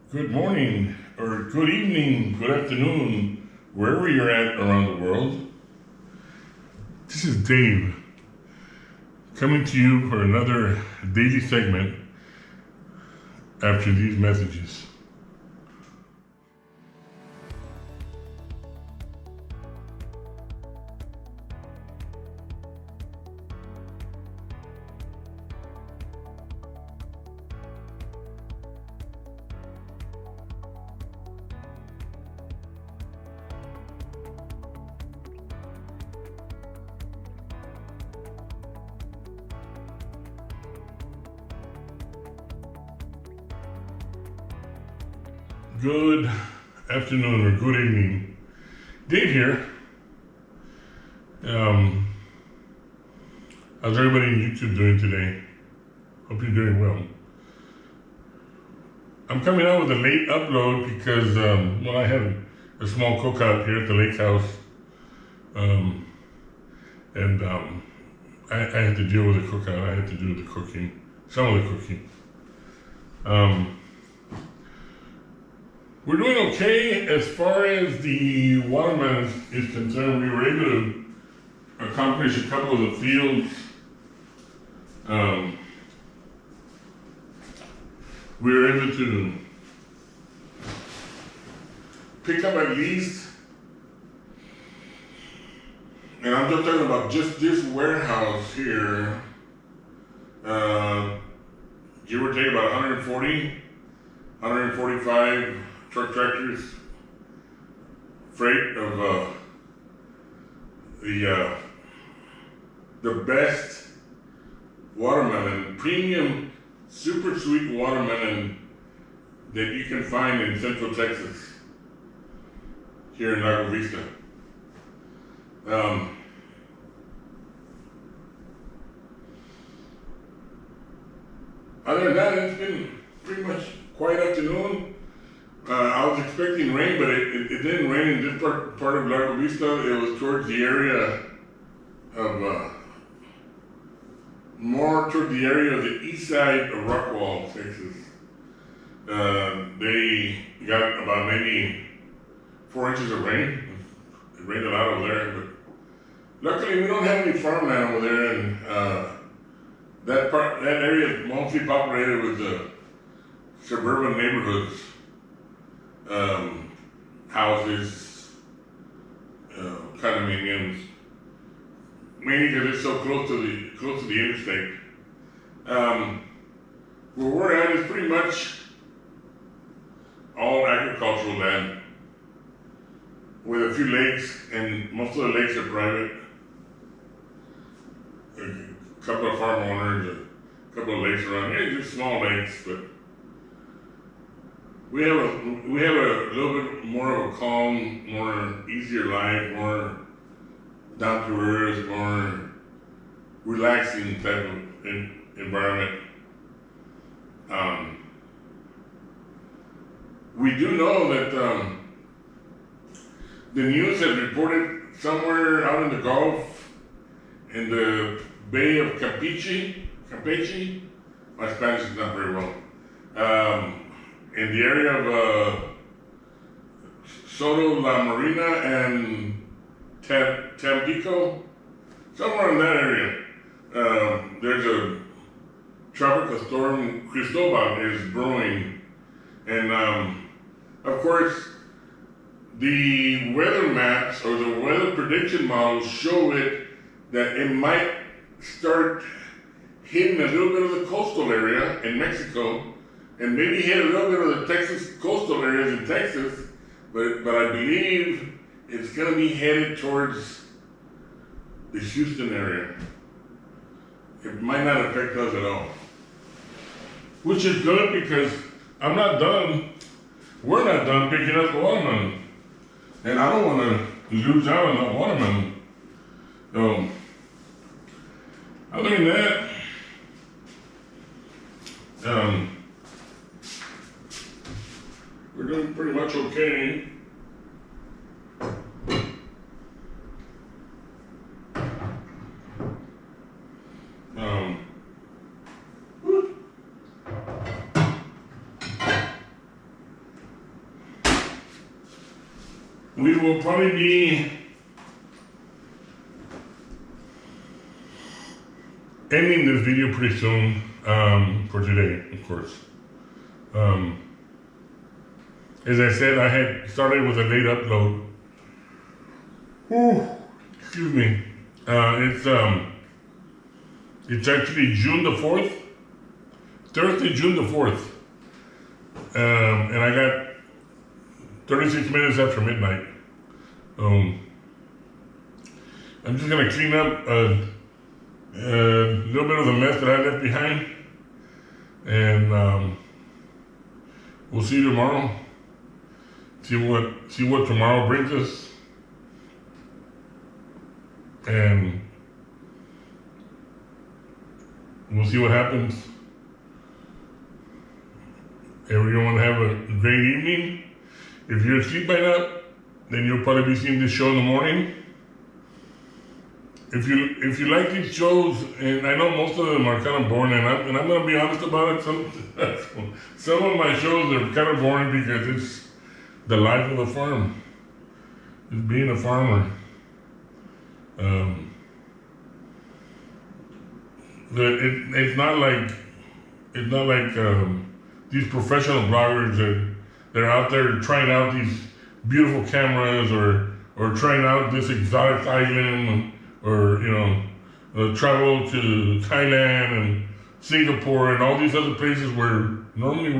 Good morning, or good evening, good afternoon, wherever you're at around the world. This is Dave, coming to you for another daily segment after these messages. Good afternoon or good evening. Dave here. How's everybody on YouTube doing today? Hope you're doing well. I'm coming out with a late upload because, I have a small cookout here at the lake house. I had to deal with the cookout. I had to do the cooking, some of the cooking. We're doing okay as far as the watermelon is concerned. We were able to accomplish a couple of the fields. We were able to pick up at least, and I'm just talking about just this warehouse here, give or take about 145 truck tractors freight of the best watermelon, premium super sweet watermelon that you can find in Central Texas, here in Lago Vista. Other than that, it's been pretty much quiet afternoon. I was expecting rain, but it didn't rain in this part of Lago Vista. It was towards the area of, more toward the area of the east side of Rockwall, Texas. They got about maybe 4 inches of rain. It rained a lot over there, but luckily we don't have any farmland over there, and that area is mostly populated with suburban neighborhoods. Houses, condominiums, mainly because it's so close to the interstate. Where we're at is pretty much all agricultural land, with a few lakes, and most of the lakes are private. A couple of farm owners, a couple of lakes around here, just small lakes, but we have a little bit more of a calm, more easier life, more down to earth, more relaxing type of environment. We do know that the news has reported somewhere out in the Gulf, in the Bay of Campeche. My Spanish is not very well. In the area of Soto La Marina and Tampico, somewhere in that area, there's a tropical storm. Cristobal is brewing, and of course, the weather maps or the weather prediction models show it that it might start hitting a little bit of the coastal area in Mexico, and maybe hit a little bit of the Texas coastal areas in Texas, but I believe it's going to be headed towards the Houston area. It might not affect us at all, which is good because I'm not done. We're not done picking up the watermelon, and I don't want to lose out on that watermelon. So, other than that, we're doing pretty much okay. we will probably be ending this video pretty soon, for today, of course. As I said, I had started with a late upload. Ooh, excuse me. It's actually June the 4th, Thursday, June the 4th. And I got 36 minutes after midnight. I'm just gonna clean up a little bit of the mess that I left behind, and we'll see you tomorrow. See what tomorrow brings us, and we'll see what happens. Everyone have a great evening. If you're asleep by now, then you'll probably be seeing this show in the morning. If you like these shows, and I know most of them are kind of boring, and I'm gonna be honest about it. Some of my shows are kind of boring because it's the life of the farm. It's being a farmer. It's not like these professional bloggers that are out there trying out these beautiful cameras or trying out this exotic island, or travel to Thailand and Singapore and all these other places where normally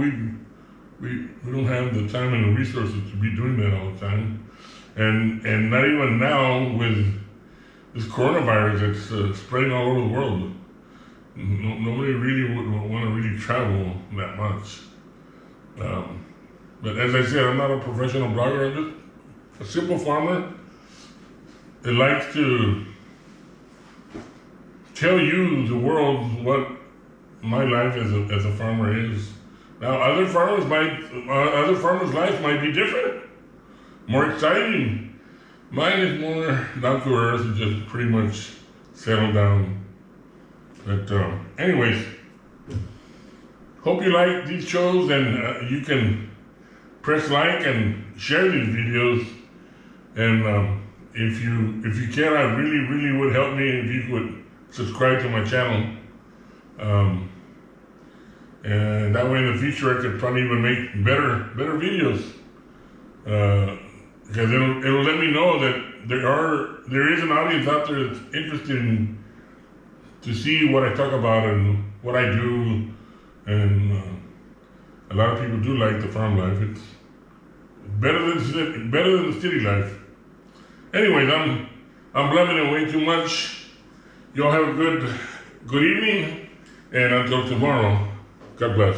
we don't have the time and the resources to be doing that all the time, and not even now with this coronavirus that's spreading all over the world. Nobody really would want to really travel that much. But as I said, I'm not a professional blogger. I'm just a simple farmer that likes to tell you, the world, what my life as a farmer is. Now, other farmers' life might be different, more exciting. Mine is more down to earth and just pretty much settle down. But anyways, hope you like these shows, and you can press like and share these videos. And if you can, I really would help me if you could subscribe to my channel. And that way in the future I could probably even make better videos. Because it'll let me know that there is an audience out there that's interested to see what I talk about and what I do. And a lot of people do like the farm life. It's better than the city life. Anyways, I'm blabbing it way too much. Y'all have a good evening, and until tomorrow, God bless.